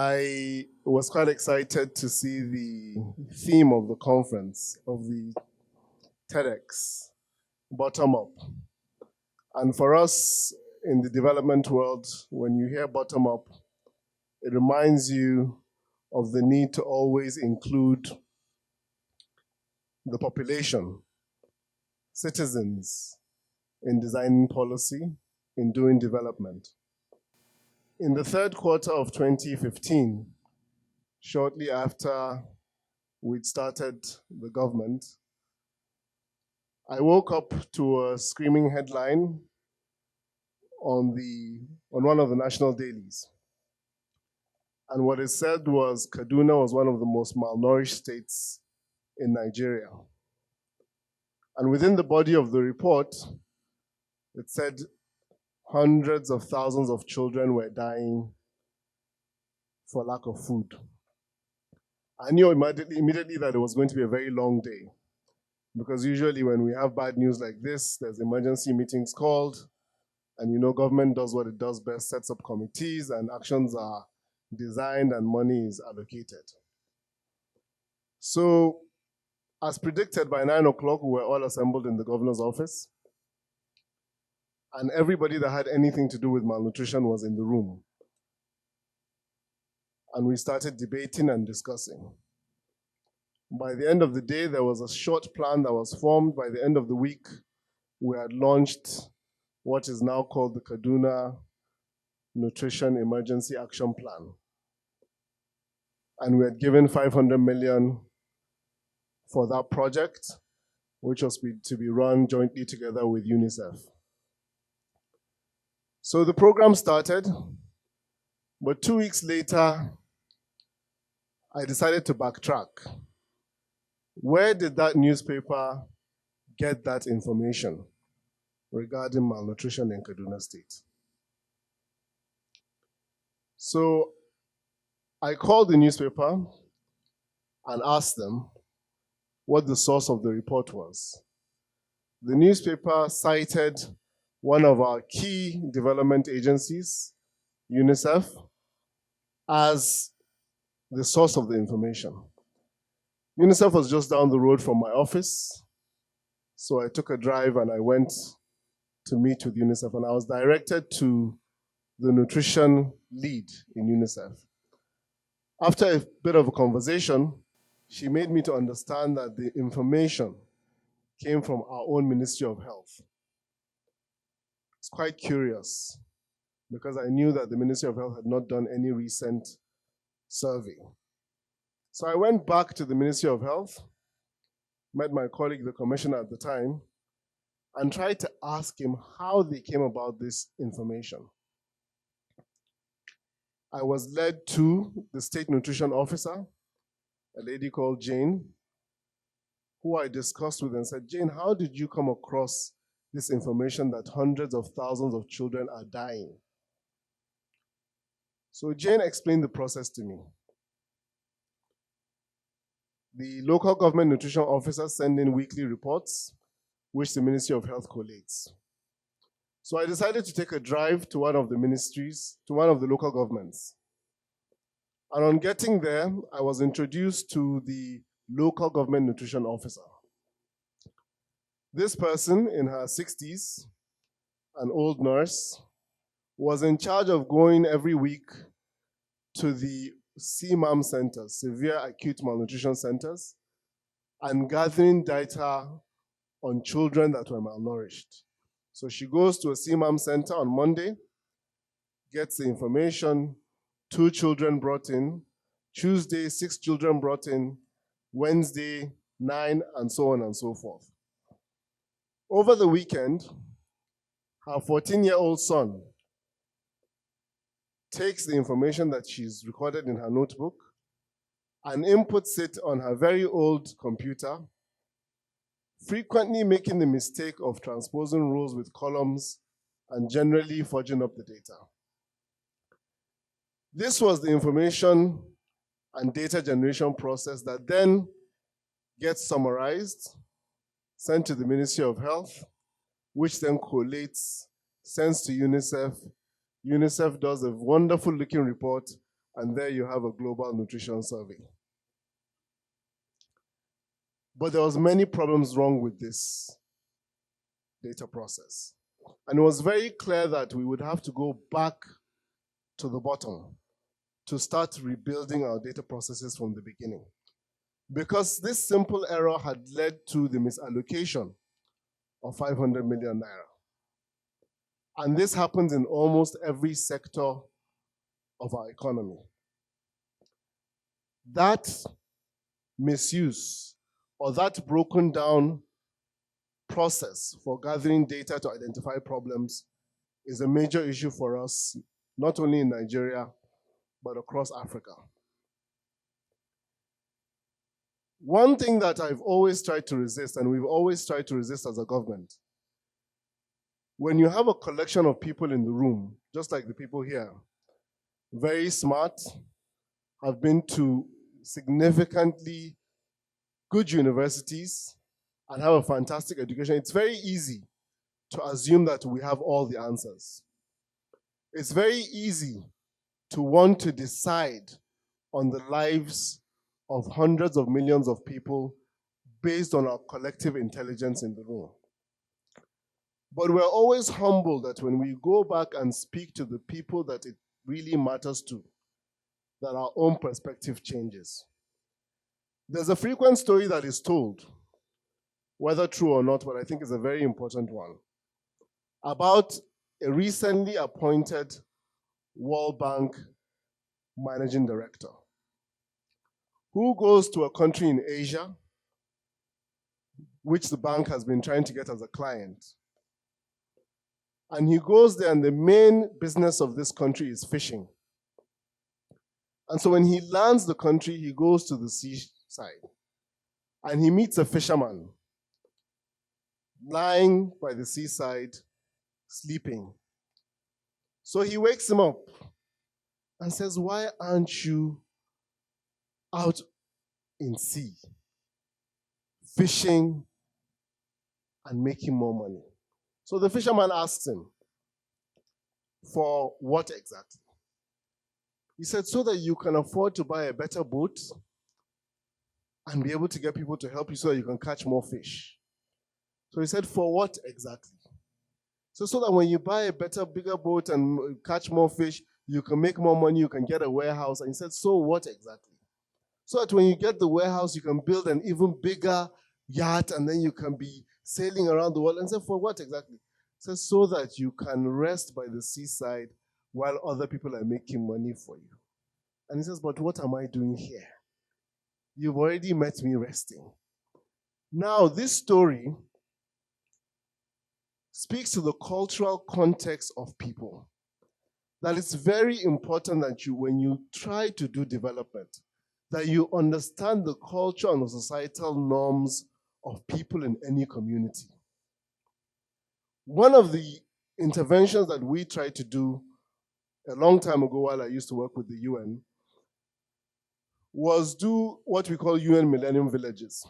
I was quite excited to see the theme of the conference, of the TEDx, bottom up. And for us in the development world, when you hear bottom up, it reminds you of the need to always include the population, citizens, in designing policy, in doing development. In the third quarter of 2015, shortly after we'd started the government, I woke up to a screaming headline on one of the national dailies. And what it said was Kaduna was one of the most malnourished states in Nigeria. And within the body of the report, it said hundreds of thousands of children were dying for lack of food. I knew immediately that it was going to be a very long day, because usually when we have bad news like this, there's emergency meetings called, and government does what it does best, sets up committees, and actions are designed and money is allocated. So, as predicted, by 9 o'clock, we were all assembled in the governor's office, and everybody that had anything to do with malnutrition was in the room. And we started debating and discussing. By the end of the day, there was a short plan that was formed. By the end of the week, we had launched what is now called the Kaduna Nutrition Emergency Action Plan. And we had given 500 million for that project, which was to be run jointly together with UNICEF. So the program started, but 2 weeks later, I decided to backtrack. Where did that newspaper get that information regarding malnutrition in Kaduna State? So I called the newspaper and asked them what the source of the report was. The newspaper cited one of our key development agencies, UNICEF, as the source of the information. UNICEF was just down the road from my office, so I took a drive and I went to meet with UNICEF, and I was directed to the nutrition lead in UNICEF. After a bit of a conversation, she made me to understand that the information came from our own Ministry of Health. It's quite curious, because I knew that the Ministry of Health had not done any recent survey. So I went back to the Ministry of Health, met my colleague, the commissioner at the time, and tried to ask him how they came about this information. I was led to the state nutrition officer, a lady called Jane, who I discussed with and said, Jane, how did you come across this information that hundreds of thousands of children are dying? So Jane explained the process to me. The local government nutrition officers send in weekly reports, which the Ministry of Health collates. So I decided to take a drive to one of the ministries, to one of the local governments. And on getting there, I was introduced to the local government nutrition officer. This person, in her 60s, an old nurse, was in charge of going every week to the CMAM centers, severe acute malnutrition centers, and gathering data on children that were malnourished. So she goes to a CMAM center on Monday, gets the information, 2 children brought in, Tuesday, 6 children brought in, Wednesday, 9, and so on and so forth. Over the weekend, her 14-year-old son takes the information that she's recorded in her notebook and inputs it on her very old computer, frequently making the mistake of transposing rows with columns and generally fudging up the data. This was the information and data generation process that then gets summarized, sent to the Ministry of Health, which then collates, sends to UNICEF. UNICEF does a wonderful looking report and there you have a global nutrition survey. But there was many problems wrong with this data process. And it was very clear that we would have to go back to the bottom to start rebuilding our data processes from the beginning. Because this simple error had led to the misallocation of 500 million naira. And this happens in almost every sector of our economy. That misuse or that broken down process for gathering data to identify problems is a major issue for us, not only in Nigeria, but across Africa. One thing that I've always tried to resist, and we've always tried to resist as a government, when you have a collection of people in the room, just like the people here, very smart, have been to significantly good universities, and have a fantastic education, it's very easy to assume that we have all the answers. It's very easy to want to decide on the lives of hundreds of millions of people based on our collective intelligence in the room. But we're always humbled that when we go back and speak to the people that it really matters to, that our own perspective changes. There's a frequent story that is told, whether true or not, but I think it's a very important one, about a recently appointed World Bank managing director who goes to a country in Asia, which the bank has been trying to get as a client. And he goes there, and the main business of this country is fishing. And so when he lands the country, he goes to the seaside, and he meets a fisherman lying by the seaside, sleeping. So he wakes him up and says, "Why aren't you out in sea, fishing and making more money?" So the fisherman asks him, "For what exactly?" He said, "So that you can afford to buy a better boat and be able to get people to help you so that you can catch more fish." So he said, "For what exactly?" So that when you buy a better, bigger boat and catch more fish, you can make more money, you can get a warehouse. And he said, "So what exactly?" So that when you get the warehouse, you can build an even bigger yacht, and then you can be sailing around the world. And said, "For what exactly?" He said, "So that you can rest by the seaside while other people are making money for you." And he says, "But what am I doing here? You've already met me resting." Now, this story speaks to the cultural context of people. That it's very important that you, when you try to do development, that you understand the culture and the societal norms of people in any community. One of the interventions that we tried to do a long time ago while I used to work with the UN was do what we call UN Millennium Villages.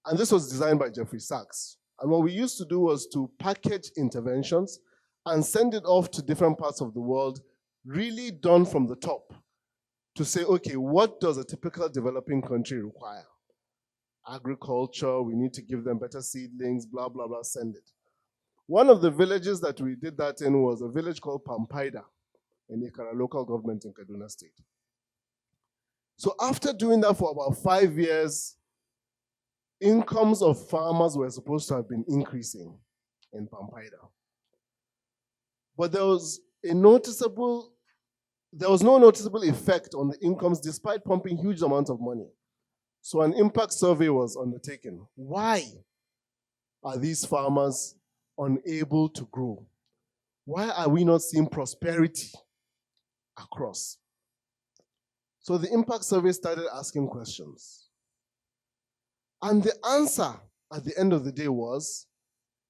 And this was designed by Jeffrey Sachs. And what we used to do was to package interventions and send it off to different parts of the world, really done from the top, to say, okay, what does a typical developing country require? Agriculture, we need to give them better seedlings, blah, blah, blah, send it. One of the villages that we did that in was a village called Pampaida in Ikara local government in Kaduna State. So after doing that for about 5 years, incomes of farmers were supposed to have been increasing in Pampaida. But there was no noticeable effect on the incomes despite pumping huge amounts of money. So an impact survey was undertaken. Why are these farmers unable to grow? Why are we not seeing prosperity across? So the impact survey started asking questions. And the answer at the end of the day was,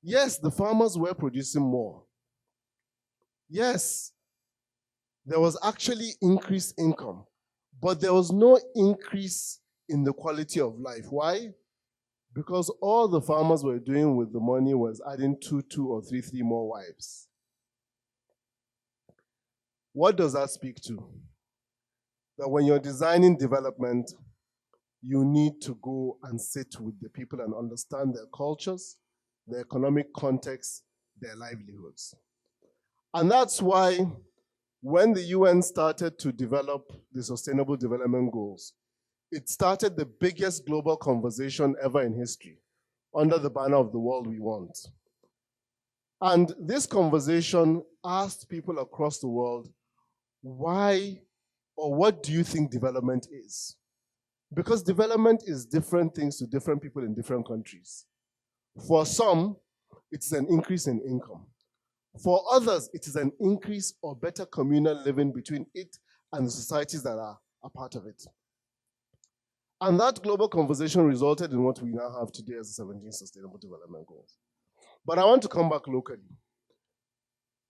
yes, the farmers were producing more. Yes, there was actually increased income, but there was no increase in the quality of life. Why? Because all the farmers were doing with the money was adding two or three more wives. What does that speak to? that when you're designing development, you need to go and sit with the people and understand their cultures, their economic context, their livelihoods. And that's why when the UN started to develop the Sustainable Development Goals, it started the biggest global conversation ever in history under the banner of the world we want. And this conversation asked people across the world, why or what do you think development is? Because development is different things to different people in different countries. For some, it's an increase in income. For others, it is an increase or better communal living between it and the societies that are a part of it. And that global conversation resulted in what we now have today as the 17 Sustainable Development Goals. But I want to come back locally.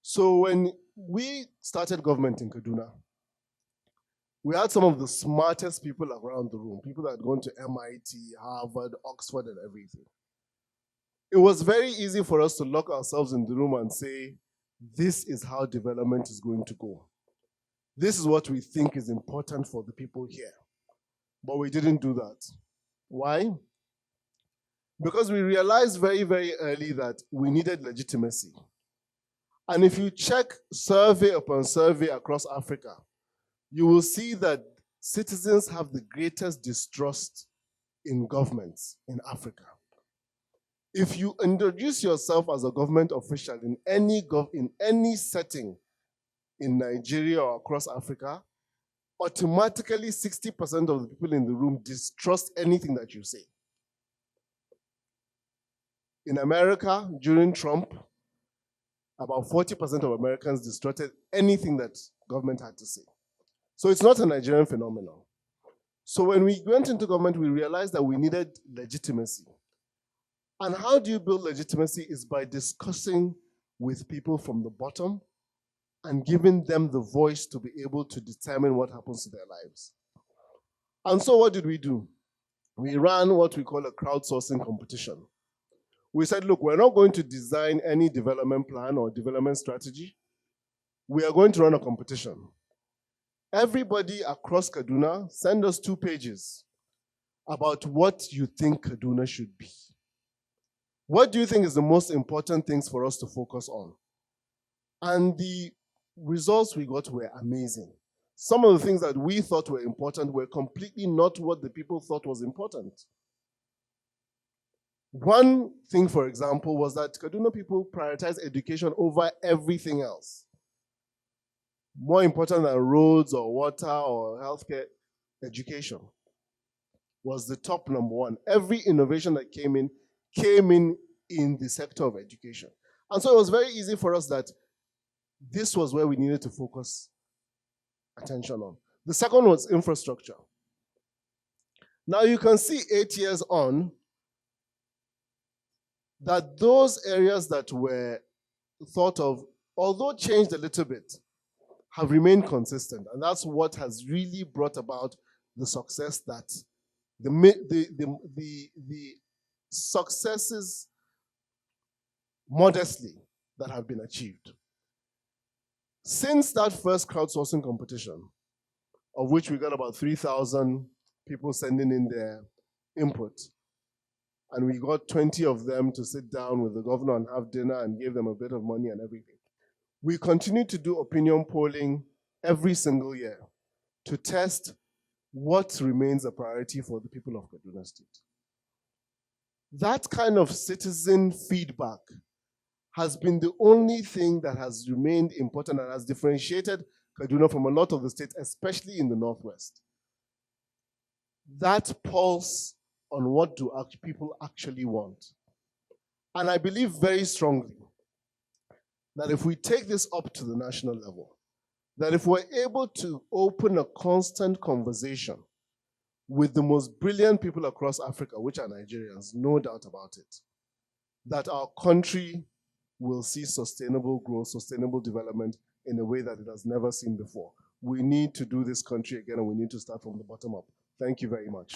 So when we started government in Kaduna, we had some of the smartest people around the room, people that had gone to MIT, Harvard, Oxford, and everything. It was very easy for us to lock ourselves in the room and say, this is how development is going to go. This is what we think is important for the people here. But we didn't do that. Why? Because we realized very, very early that we needed legitimacy. And if you check survey upon survey across Africa, you will see that citizens have the greatest distrust in governments in Africa. If you introduce yourself as a government official in any setting in Nigeria or across Africa, automatically 60% of the people in the room distrust anything that you say. In America, during Trump, about 40% of Americans distrusted anything that government had to say. So it's not a Nigerian phenomenon. So when we went into government, we realized that we needed legitimacy. And how do you build legitimacy is by discussing with people from the bottom and giving them the voice to be able to determine what happens to their lives. And so what did we do? We ran what we call a crowdsourcing competition. We said, look, we're not going to design any development plan or development strategy. We are going to run a competition. Everybody across Kaduna, send us 2 pages about what you think Kaduna should be. What do you think is the most important things for us to focus on? And the results we got were amazing. Some of the things that we thought were important were completely not what the people thought was important. One thing, for example, was that Kaduna people prioritize education over everything else. More important than roads or water or healthcare, education was the top number one. Every innovation that came in the sector of education. And so it was very easy for us that this was where we needed to focus attention on. The second was infrastructure. Now you can see 8 years on that those areas that were thought of, although changed a little bit, have remained consistent. And that's what has really brought about the success that the successes modestly that have been achieved. Since that first crowdsourcing competition, of which we got about 3,000 people sending in their input, and we got 20 of them to sit down with the governor and have dinner and gave them a bit of money and everything. We continue to do opinion polling every single year to test what remains a priority for the people of Kaduna State. That kind of citizen feedback has been the only thing that has remained important and has differentiated Kaduna from a lot of the states, especially in the Northwest. That pulse on what do people actually want. And I believe very strongly that if we take this up to the national level, that if we're able to open a constant conversation with the most brilliant people across Africa, which are Nigerians, no doubt about it, that our country will see sustainable growth, sustainable development in a way that it has never seen before. We need to do this country again, and we need to start from the bottom up. Thank you very much.